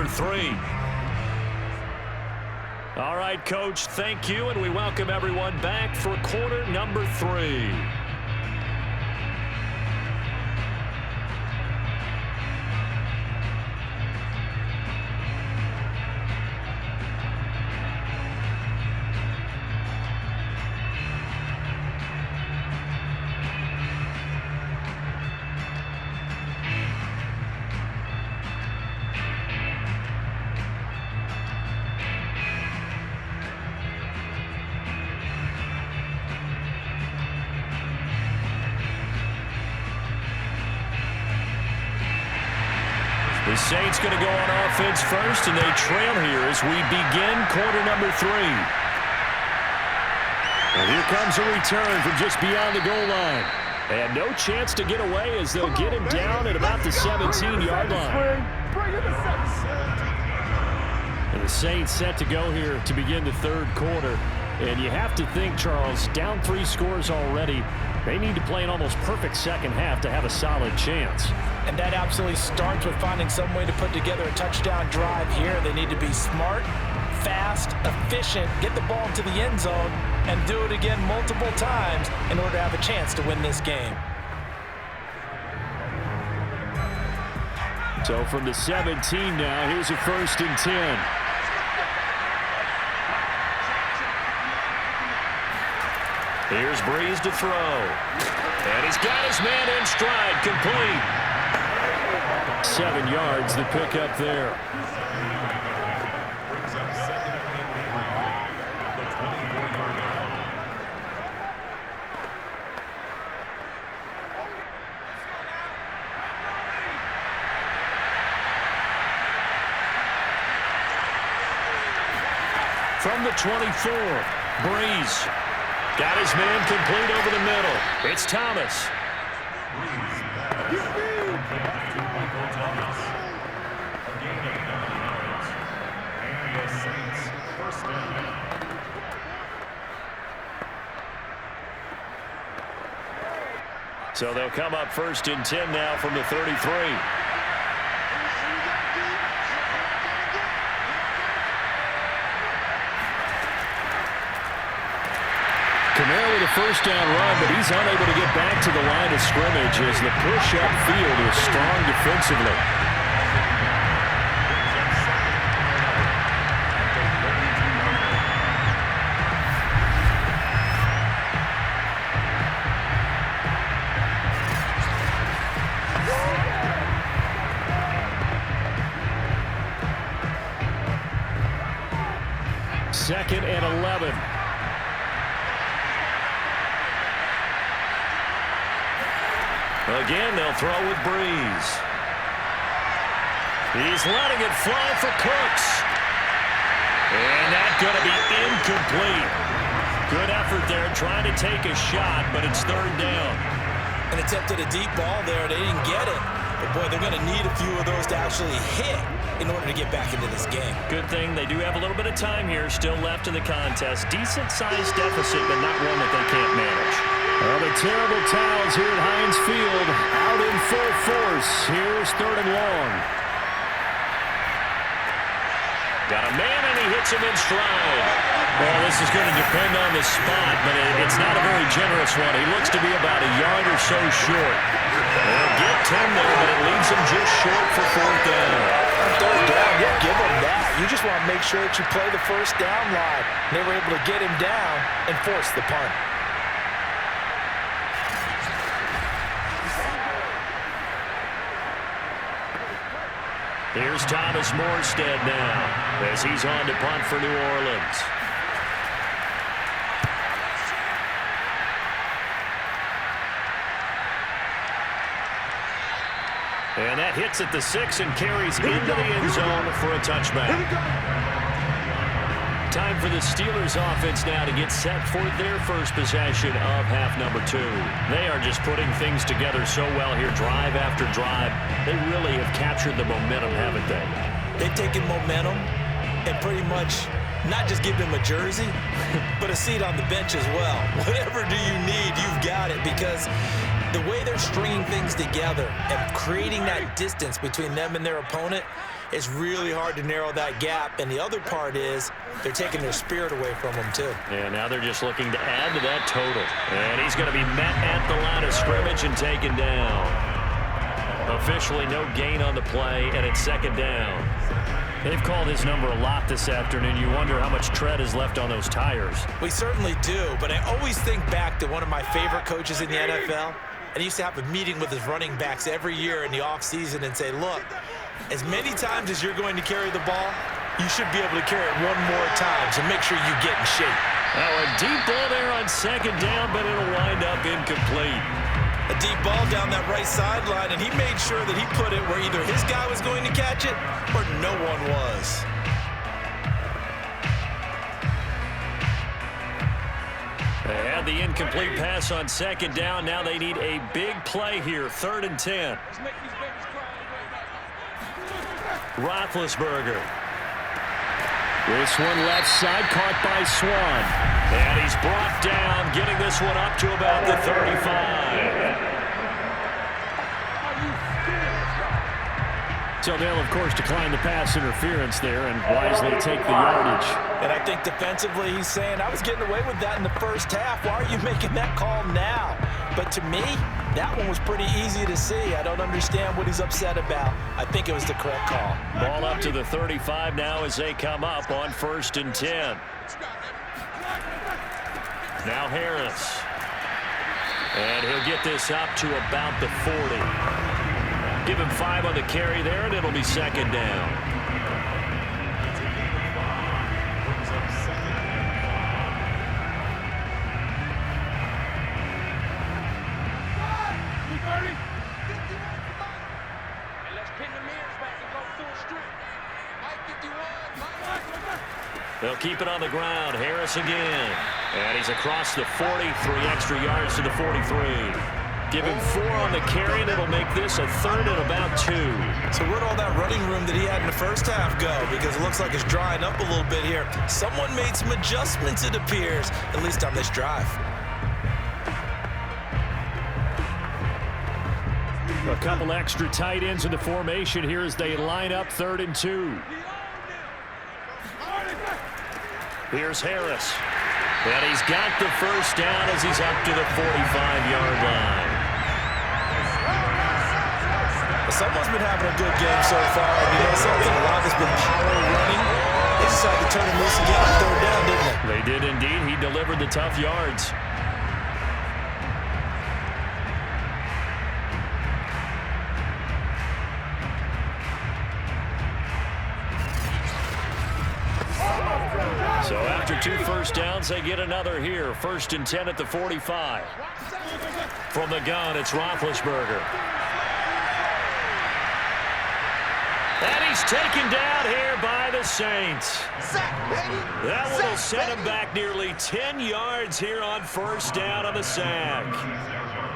3. All right, Coach, thank you, and we welcome everyone back for quarter number 3. The Saints going to go on offense first, and they trail here as we begin quarter number 3. And here comes a return from just beyond the goal line. And no chance to get away as they'll get him down at about the 17-yard line. And the Saints set to go here to begin the third quarter. And you have to think, Charles, down 3 scores already. They need to play an almost perfect second half to have a solid chance. And that absolutely starts with finding some way to put together a touchdown drive here. They need to be smart, fast, efficient, get the ball into the end zone, and do it again multiple times in order to have a chance to win this game. So from the 17 now, here's a 1st and 10. Here's Brees to throw. And he's got his man in stride, complete. 7 yards, the pickup there. From the 24, Brees. Got his man complete over the middle. It's Thomas. So they'll come up 1st and 10 now from the 33. Kamara with a 1st down run, but he's unable to get back to the line of scrimmage as the push upfield is strong defensively. Second and 11. Again, they'll throw with Brees. He's letting it fly for Cooks. And that's going to be incomplete. Good effort there trying to take a shot, but it's 3rd down. And attempted a deep ball there. They didn't get it. But, boy, they're going to need a few of those to actually hit in order to get back into this game. Good thing they do have a little bit of time here still left in the contest. Decent-sized deficit, but not one that they can't manage. Well, the terrible towels here at Heinz Field out in full force. Here's 3rd and long. Got a man, and he hits him in stride. Well, this is going to depend on the spot, but it's not a very generous one. He looks to be about a yard or so short. They'll get 10 there, but it leaves him just short for 4th down. On 3rd down, yeah, give him that. You just want to make sure that you play the 1st down line. They were able to get him down and force the punt. Here's Thomas Morstead now as he's on to punt for New Orleans. And that hits at the 6 and carries into the end zone for a touchback. Time for the Steelers offense now to get set for their first possession of half number 2. They are just putting things together so well here, drive after drive. They really have captured the momentum, haven't they? They've taken momentum and pretty much not just give them a jersey, but a seat on the bench as well. Whatever do you need, you've got it, because the way they're stringing things together and creating that distance between them and their opponent, it's really hard to narrow that gap. And the other part is they're taking their spirit away from them, too. And now they're just looking to add to that total. And he's going to be met at the line of scrimmage and taken down. Officially no gain on the play, and it's second down. They've called his number a lot this afternoon. You wonder how much tread is left on those tires. We certainly do, but I always think back to one of my favorite coaches in the NFL. And he used to have a meeting with his running backs every year in the offseason and say, look, as many times as you're going to carry the ball, you should be able to carry it one more time, so make sure you get in shape. Now a deep ball there on second down, but it'll wind up incomplete. A deep ball down that right sideline, and he made sure that he put it where either his guy was going to catch it or no one was. They had the incomplete pass on second down. Now they need a big play here, 3rd and 10. Roethlisberger. This one left side, caught by Swann. And he's brought down, getting this one up to about the 35. So they'll, of course, decline the pass interference there and wisely take the yardage. And I think defensively he's saying, I was getting away with that in the first half. Why are you making that call now? But to me, that one was pretty easy to see. I don't understand what he's upset about. I think it was the correct call. Ball up to the 35 now as they come up on 1st and 10. Now Harris. And he'll get this up to about the 40. Give him 5 on the carry there, and it'll be second down. They'll keep it on the ground. Harris again. And he's across the 40, 3 extra yards to the 43. Give him 4 on the carry, and it'll make this a 3rd and about 2. So where'd all that running room that he had in the first half go? Because it looks like it's drying up a little bit here. Someone made some adjustments, it appears, at least on this drive. A couple extra tight ends in the formation here as they line up 3rd and 2. Here's Harris. And he's got the first down as he's up to the 45-yard line. Someone's been having a good game so far. And you know something? A lot of it's been power running. They decided to turn him loose again on 3rd down, didn't they? They did indeed. He delivered the tough yards. So after 2 first downs, they get another here. 1st and 10 at the 45. From the gun, it's Roethlisberger. And he's taken down here by the Saints. That one will set him back nearly 10 yards here on 1st down on the sack.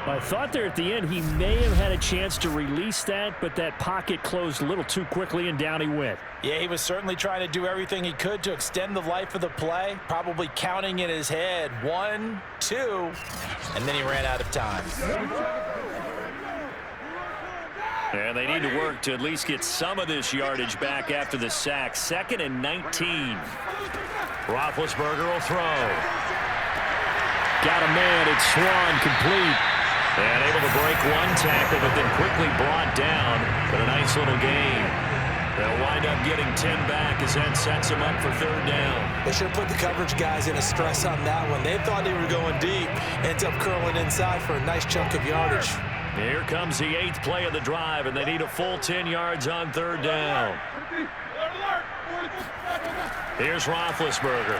I thought there at the end he may have had a chance to release that, but that pocket closed a little too quickly, and down he went. Yeah, he was certainly trying to do everything he could to extend the life of the play, probably counting in his head 1, 2, and then he ran out of time. And they need to work to at least get some of this yardage back after the sack. 2nd and 19. Roethlisberger will throw. Got a man. It's Swann complete. And able to break 1 tackle, but then quickly brought down. But a nice little gain. They'll wind up getting 10 back as that sets them up for 3rd down. They should have put the coverage guys in a stress on that one. They thought they were going deep. Ends up curling inside for a nice chunk of yardage. Here comes the 8th play of the drive, and they need a full 10 yards on 3rd down. Here's Roethlisberger.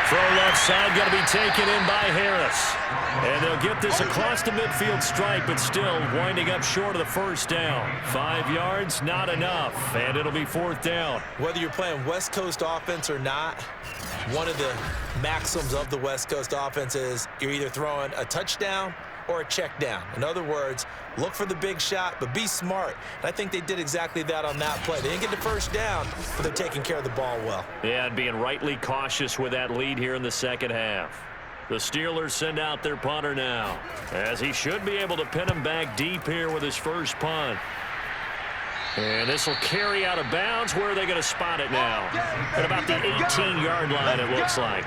Throw left side, going to be taken in by Harris. And they'll get this across the midfield stripe, but still winding up short of the 1st down. 5 yards, not enough, and it'll be 4th down. Whether you're playing West Coast offense or not, one of the maxims of the West Coast offense is you're either throwing a touchdown or a check down. In other words, look for the big shot, but be smart. And I think they did exactly that on that play. They didn't get the 1st down, but they're taking care of the ball well. Yeah, and being rightly cautious with that lead here in the 2nd half. The Steelers send out their punter now, as he should be able to pin him back deep here with his first punt. And this will carry out of bounds. Where are they going to spot it now? At about the 18-yard line, it looks like.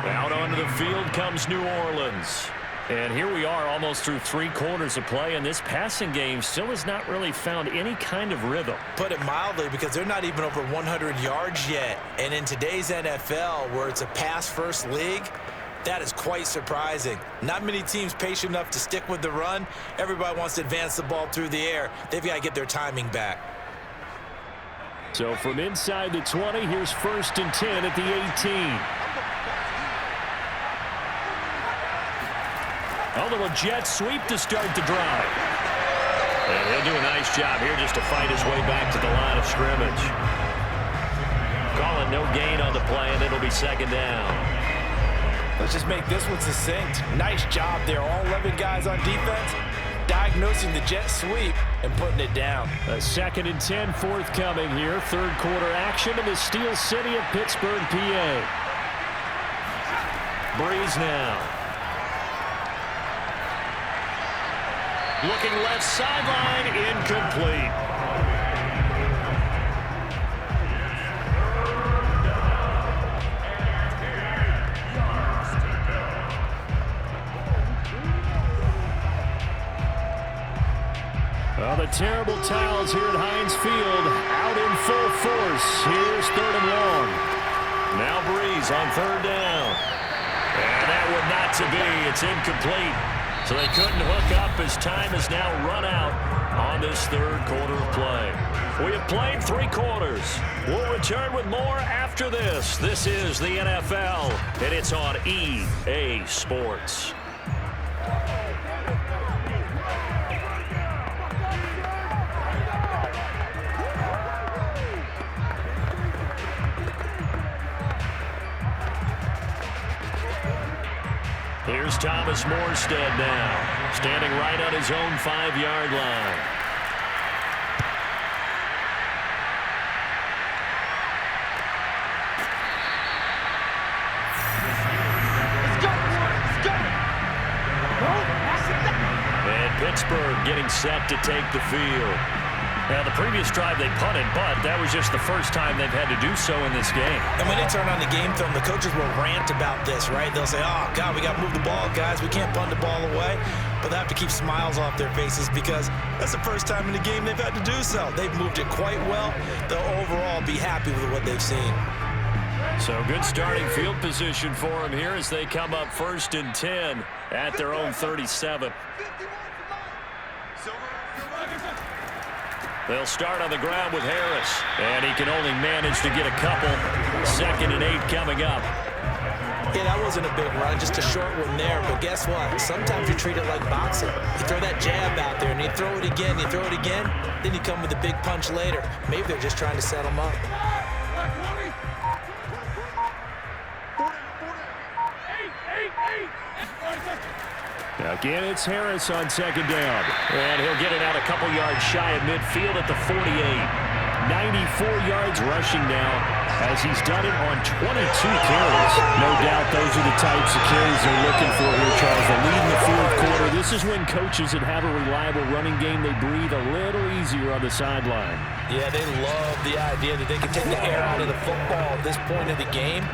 Out onto the field comes New Orleans. And here we are almost through 3 quarters of play, and this passing game still has not really found any kind of rhythm. Put it mildly, because they're not even over 100 yards yet. And in today's NFL, where it's a pass-first league, that is quite surprising. Not many teams patient enough to stick with the run. Everybody wants to advance the ball through the air. They've got to get their timing back. So from inside the 20, here's 1st and 10 at the 18. A little jet sweep to start the drive. And he'll do a nice job here just to fight his way back to the line of scrimmage. Calling no gain on the play, and it'll be 2nd down. Let's just make this one succinct. Nice job there. All 11 guys on defense diagnosing the jet sweep and putting it down. A 2nd and 10 forthcoming here. 3rd quarter action in the Steel City of Pittsburgh, PA. Brees now. Looking left sideline, incomplete. Well, the terrible towels here at Heinz Field out in full force. Here's 3rd and long. Now Brees on 3rd down. And that would not to be. It's incomplete. So they couldn't hook up as time has now run out on this 3rd quarter of play. We have played 3 quarters. We'll return with more after this. This is the NFL, and it's on EA Sports. Here's Thomas Morstead now, standing right on his own 5-yard line. And Pittsburgh getting set to take the field. Now, the previous drive they punted, but that was just the first time they've had to do so in this game. And when they turn on the game film, the coaches will rant about this, right? They'll say, oh, God, we got to move the ball, guys. We can't punt the ball away. But they have to keep smiles off their faces because that's the first time in the game they've had to do so. They've moved it quite well. They'll overall be happy with what they've seen. So good starting field position for them here as they come up 1st and 10 at their own 37. They'll start on the ground with Harris, and he can only manage to get a couple. 2nd and 8 coming up. Yeah, that wasn't a big run, just a short one there. But guess what? Sometimes you treat it like boxing. You throw that jab out there, and you throw it again, you throw it again, then you come with a big punch later. Maybe they're just trying to set them up. Again, it's Harris on 2nd down. And he'll get it out a couple yards shy of midfield at the 48. 94 yards rushing now as he's done it on 22 carries. No doubt those are the types of carries they're looking for here, Charles. The lead in the 4th quarter. This is when coaches that have a reliable running game, they breathe a little easier on the sideline. Yeah, they love the idea that they can take the air out of the football at this point of the game.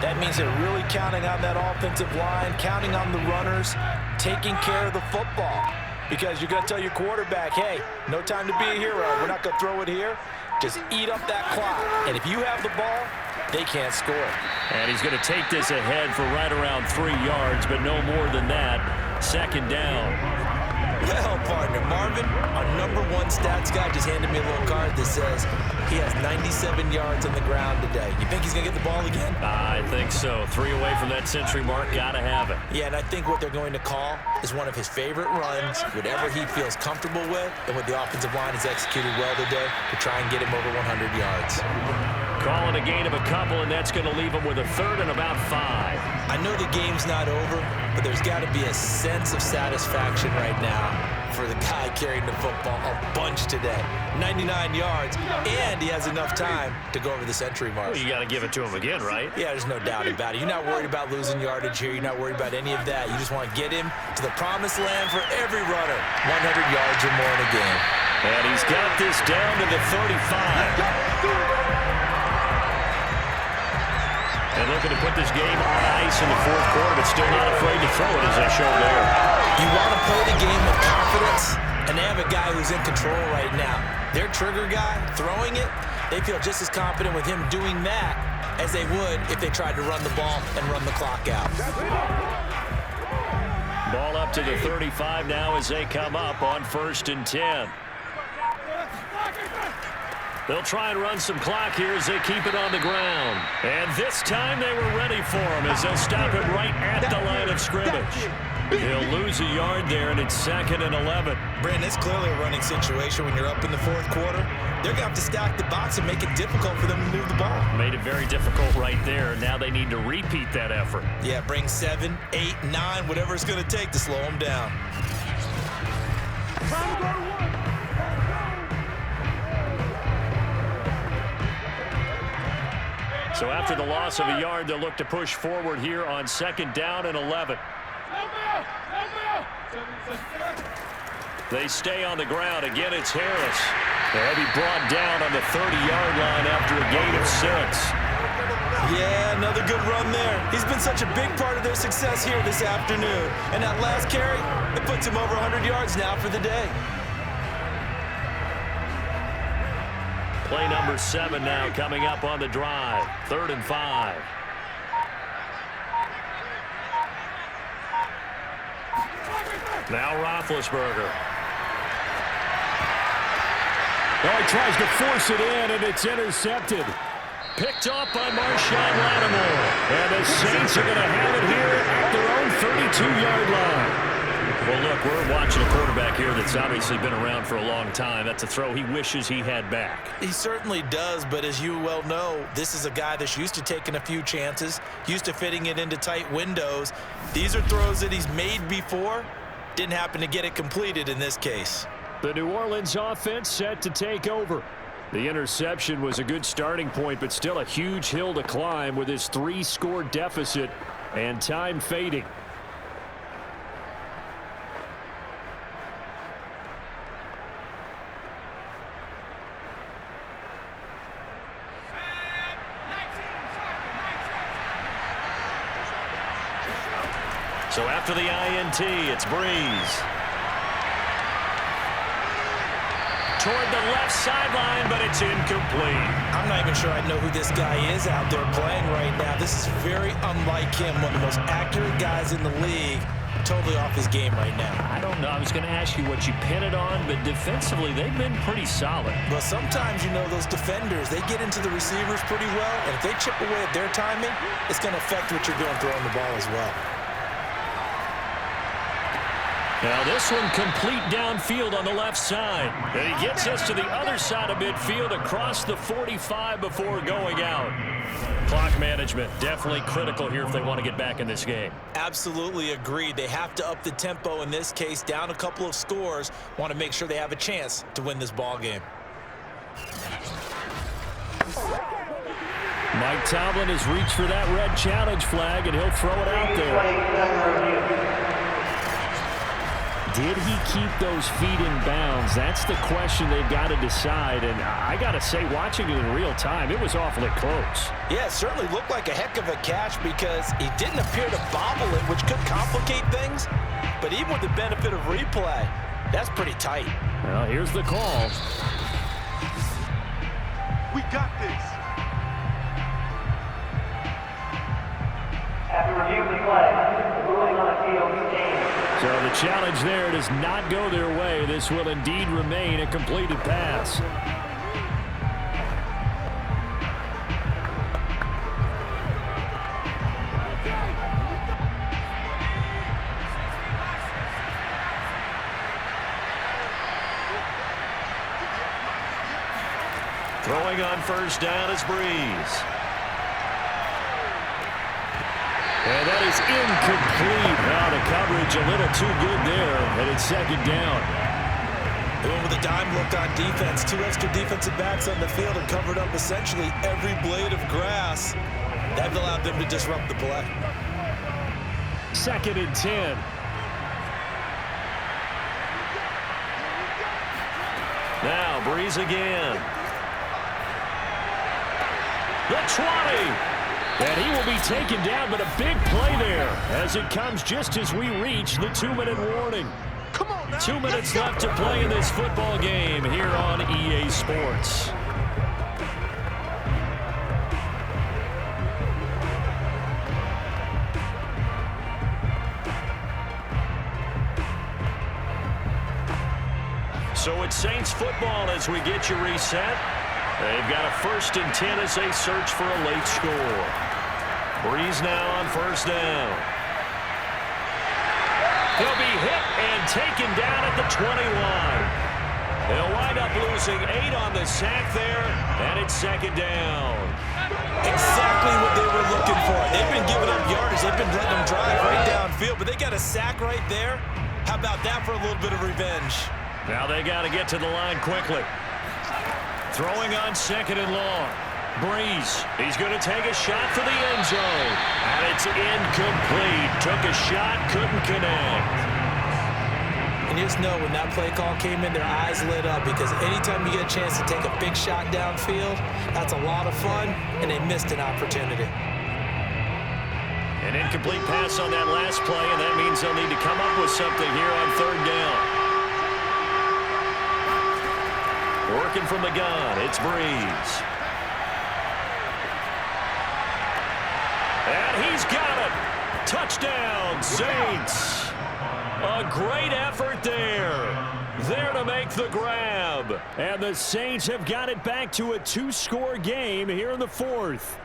That means they're really counting on that offensive line, counting on the runners, taking care of the football. Because you're going to tell your quarterback, hey, no time to be a hero. We're not going to throw it here. Just eat up that clock. And if you have the ball, they can't score. And he's going to take this ahead for right around 3 yards, but no more than that. 2nd down. Well, partner, Marvin, our #1 stats guy just handed me a little card that says he has 97 yards on the ground today. You think he's going to get the ball again? I think so. 3 away from that century mark. Got to have it. Yeah, and I think what they're going to call is one of his favorite runs, whatever he feels comfortable with, and what the offensive line has executed well today to try and get him over 100 yards. Calling a gain of a couple, and that's going to leave him with a 3rd and about 5. I know the game's not over, but there's got to be a sense of satisfaction right now for the guy carrying the football a bunch today. 99 yards, and he has enough time to go over the century mark. Well, you got to give it to him again, right? Yeah, there's no doubt about it. You're not worried about losing yardage here. You're not worried about any of that. You just want to get him to the promised land for every runner. 100 yards or more in a game. And he's got this down to the 35. And looking to put this game on ice in the fourth quarter, but still not afraid to throw it, as they show there. You want to play the game with confidence, and they have a guy who's in control right now. Their trigger guy, throwing it, they feel just as confident with him doing that as they would if they tried to run the ball and run the clock out. Ball up to the 35 now as they come up on 1st and 10. They'll try and run some clock here as they keep it on the ground. And this time they were ready for him as they'll stop him right at the line of scrimmage. He'll lose a yard there, and it's 2nd and 11. Brandon, it's clearly a running situation when you're up in the fourth quarter. They're going to have to stack the box and make it difficult for them to move the ball. Made it very difficult right there. Now they need to repeat that effort. Yeah, bring 7, 8, 9, whatever it's going to take to slow them down. So after the loss of a yard, they'll look to push forward here on 2nd down and 11. They stay on the ground. Again, it's Harris. They'll be brought down on the 30-yard line after a gain of 6. Yeah, another good run there. He's been such a big part of their success here this afternoon. And that last carry, it puts him over 100 yards now for the day. Play number 7 now coming up on the drive. 3rd and 5. Now Roethlisberger. Well, he tries to force it in, and it's intercepted. Picked off by Marshawn Lattimore. And the Saints are going to have it here at their own 32-yard line. Well, look, we're watching a quarterback here that's obviously been around for a long time. That's a throw he wishes he had back. He certainly does, but as you well know, this is a guy that's used to taking a few chances, used to fitting it into tight windows. These are throws that he's made before. Didn't happen to get it completed in this case. The New Orleans offense set to take over. The interception was a good starting point, but still a huge hill to climb with his 3-score deficit and time fading. So after the INT, it's Brees. Toward the left sideline, but it's incomplete. I'm not even sure I know who this guy is out there playing right now. This is very unlike him, one of the most accurate guys in the league. Totally off his game right now. I don't know. I was going to ask you what you pin it on, but defensively, they've been pretty solid. Well, sometimes, you know, those defenders, they get into the receivers pretty well, and if they chip away at their timing, it's going to affect what you're doing throwing the ball as well. Now this one complete downfield on the left side. And he gets us to the other side of midfield across the 45 before going out. Clock management definitely critical here if they want to get back in this game. Absolutely agreed. They have to up the tempo in this case, down a couple of scores. Want to make sure they have a chance to win this ball game. Mike Tomlin has reached for that red challenge flag, and he'll throw it out there. Did he keep those feet in bounds? That's the question they've got to decide. And I got to say, watching it in real time, it was awfully close. Yeah, it certainly looked like a heck of a catch because he didn't appear to bobble it, which could complicate things. But even with the benefit of replay, that's pretty tight. Well, here's the call. We got this. After reviewing the play, ruling on the field stands. So the challenge there does not go their way. This will indeed remain a completed pass. Throwing on first down is Brees. And that is incomplete. Now the coverage a little too good there, and it's second down. They went with a dime look on defense. 2 extra defensive backs on the field and covered up essentially every blade of grass. That allowed them to disrupt the play. Second and 10. Now Brees again. The 20. And he will be taken down, but a big play there as it comes just as we reach the 2-minute warning. 2 minutes left to play in this football game here on EA Sports. So it's Saints football as we get you reset. They've got a 1st and 10 as they search for a late score. Brees now on 1st down. He'll be hit and taken down at the 20 line. They'll wind up losing 8 on the sack there, and it's 2nd down. Exactly what they were looking for. They've been giving up yardage. They've been letting them drive right downfield, but they got a sack right there. How about that for a little bit of revenge? Now they got to get to the line quickly. Throwing on 2nd and long. Brees, he's going to take a shot for the end zone. And it's incomplete. Took a shot, couldn't connect. And you just know when that play call came in, their eyes lit up because anytime you get a chance to take a big shot downfield, that's a lot of fun, and they missed an opportunity. An incomplete pass on that last play, and that means they'll need to come up with something here on 3rd down. Working from the gun, it's Brees. And he's got it. Touchdown, Saints. A great effort there. There to make the grab. And the Saints have got it back to a 2-score game here in the 4th.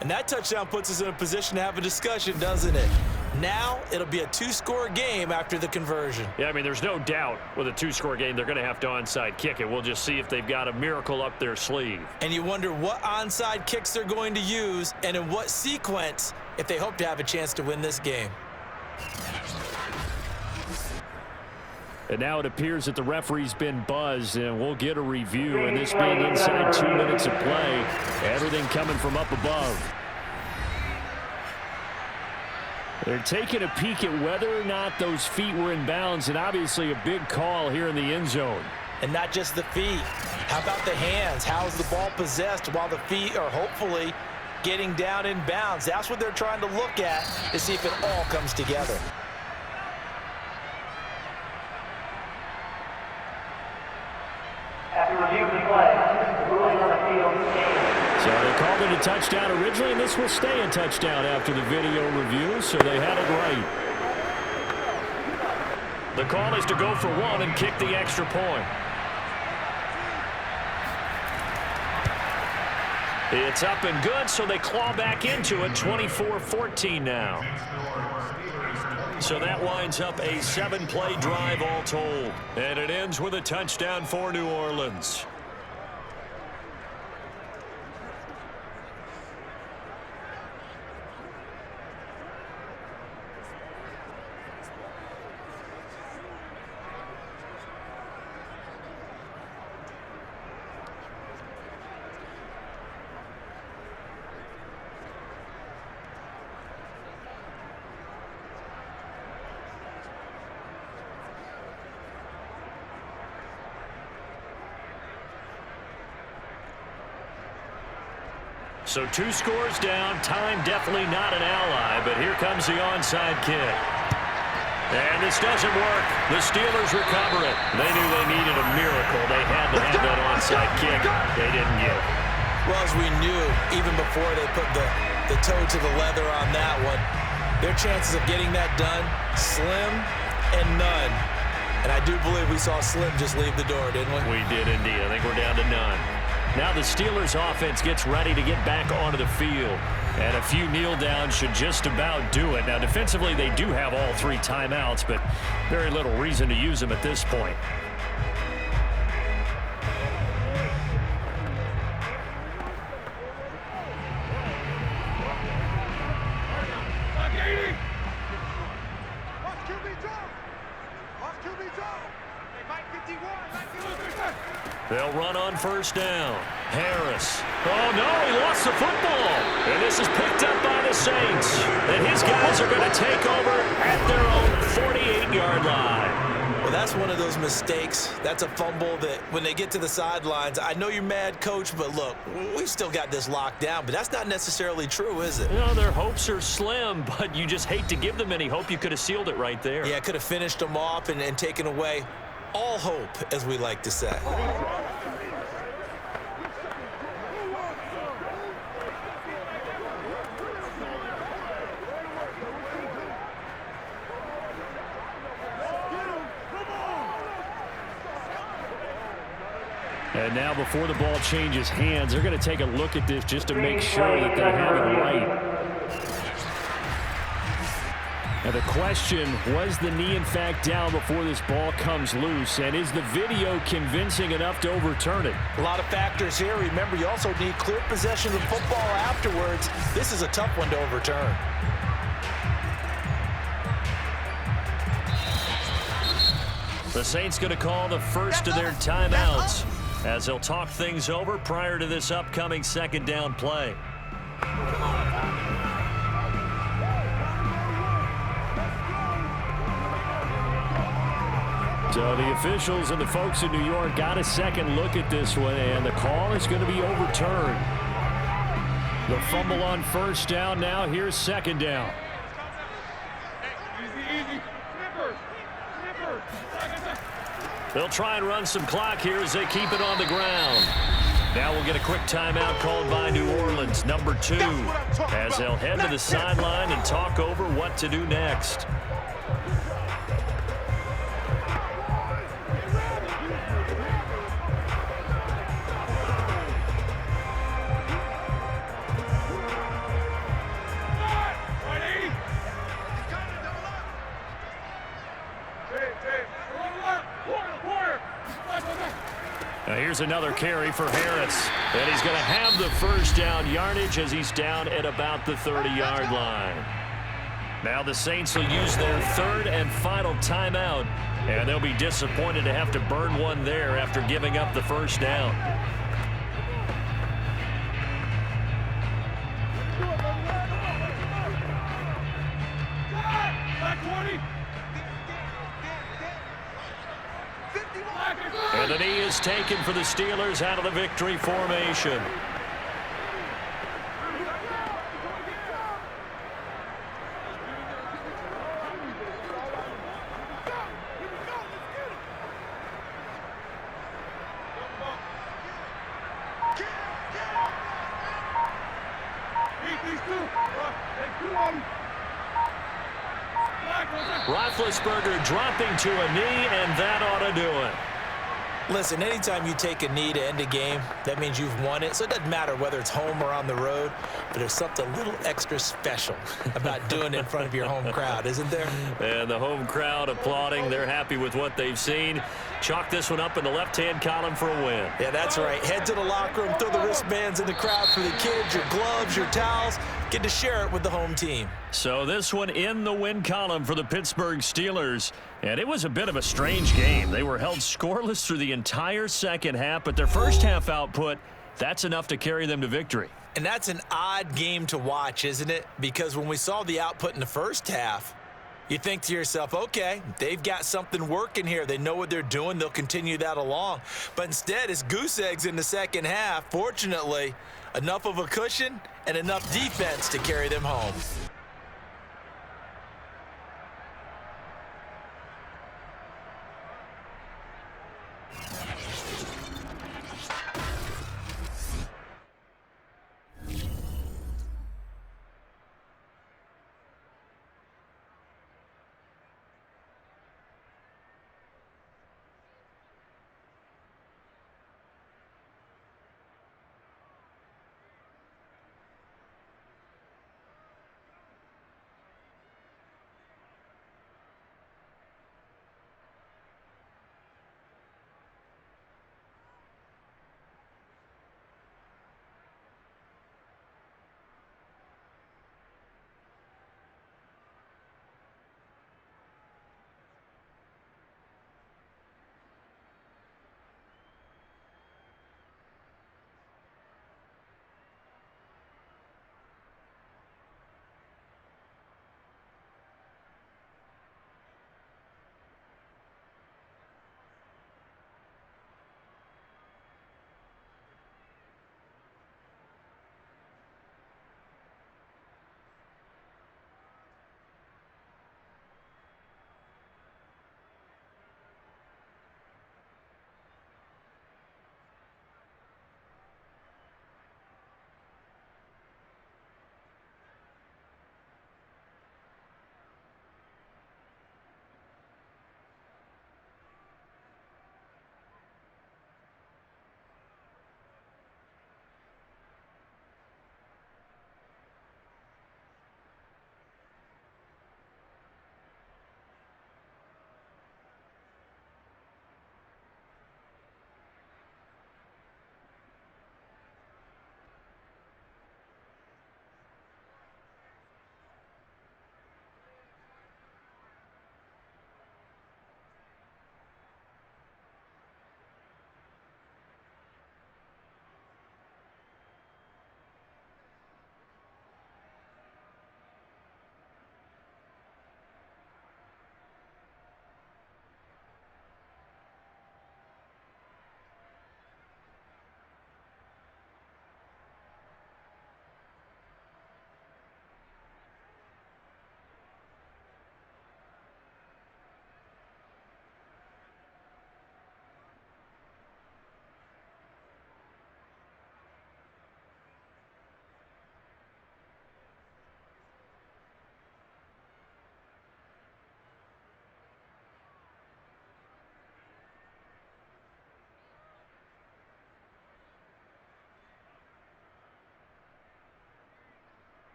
And that touchdown puts us in a position to have a discussion, doesn't it? Now it'll be a 2-score game after the conversion. Yeah, I mean, there's no doubt with a 2-score game they're going to have to onside kick it. We'll just see if they've got a miracle up their sleeve. And you wonder what onside kicks they're going to use and in what sequence if they hope to have a chance to win this game. And now it appears that the referee's been buzzed, and we'll get a review. And this being inside 2 minutes of play, everything coming from up above. They're taking a peek at whether or not those feet were in bounds, and obviously a big call here in the end zone. And not just the feet. How about the hands? How is the ball possessed while the feet are hopefully getting down in bounds? That's what they're trying to look at to see if it all comes together. After review of the play, ruling on the field, game. So they called it a touchdown originally, and this will stay a touchdown after the video review, so they had it right. The call is to go for 1 and kick the extra point. It's up and good, so they claw back into it, 24-14 now. So that winds up a 7-play drive all told. And it ends with a touchdown for New Orleans. So 2 scores down. Time definitely not an ally, but here comes the onside kick. And this doesn't work. The Steelers recover it. They knew they needed a miracle. They had to have that onside kick. They didn't get it. Well, as we knew, even before they put the toe to the leather on that one, their chances of getting that done, slim and none. And I do believe we saw Slim just leave the door, didn't we? We did indeed. I think we're down to none. Now the Steelers offense gets ready to get back onto the field. And a few kneel downs should just about do it. Now defensively they do have all 3 timeouts, but very little reason to use them at this point. They'll run on first down. Harris. Oh, no, he lost the football. And this is picked up by the Saints. And his guys are going to take over at their own 48-yard line. Well, that's one of those mistakes. That's a fumble that when they get to the sidelines, I know you're mad, Coach, but look, we've still got this locked down. But that's not necessarily true, is it? You know, their hopes are slim, but you just hate to give them any hope. You could have sealed it right there. Yeah, could have finished them off and taken away all hope, as we like to say. And now before the ball changes hands, they're going to take a look at this just to make sure that they have it right. Now the question, was the knee in fact down before this ball comes loose? And is the video convincing enough to overturn it? A lot of factors here. Remember, you also need clear possession of the football afterwards. This is a tough one to overturn. The Saints going to call the first of their timeouts as they'll talk things over prior to this upcoming second down play. So the officials and the folks in New York got a second look at this one, and the call is going to be overturned. The fumble on first down. Now here's second down. They'll try and run some clock here as they keep it on the ground. Now we'll get a quick timeout called by New Orleans, number 2, as they'll head to the sideline and talk over what to do next. Now here's another carry for Harris. And he's going to have the first down yardage as he's down at about the 30-yard line. Now the Saints will use their third and final timeout. And they'll be disappointed to have to burn one there after giving up the first down. And the knee is taken for the Steelers out of the victory formation. Roethlisberger dropping to a knee, and that ought to do it. Listen, anytime you take a knee to end a game, that means you've won it. So it doesn't matter whether it's home or on the road, but there's something a little extra special about doing it in front of your home crowd, isn't there? And the home crowd applauding. They're happy with what they've seen. Chalk this one up in the left-hand column for a win. Yeah, that's right. Head to the locker room, throw the wristbands in the crowd for the kids, your gloves, your towels. Get to share it with the home team. So this one in the win column for the Pittsburgh Steelers. And it was a bit of a strange game. They were held scoreless through the entire second half, but their first half output, that's enough to carry them to victory. And that's an odd game to watch, isn't it? Because when we saw the output in the first half, you think to yourself, okay, they've got something working here. They know what they're doing. They'll continue that along. But instead, it's goose eggs in the second half. Fortunately, enough of a cushion and enough defense to carry them home.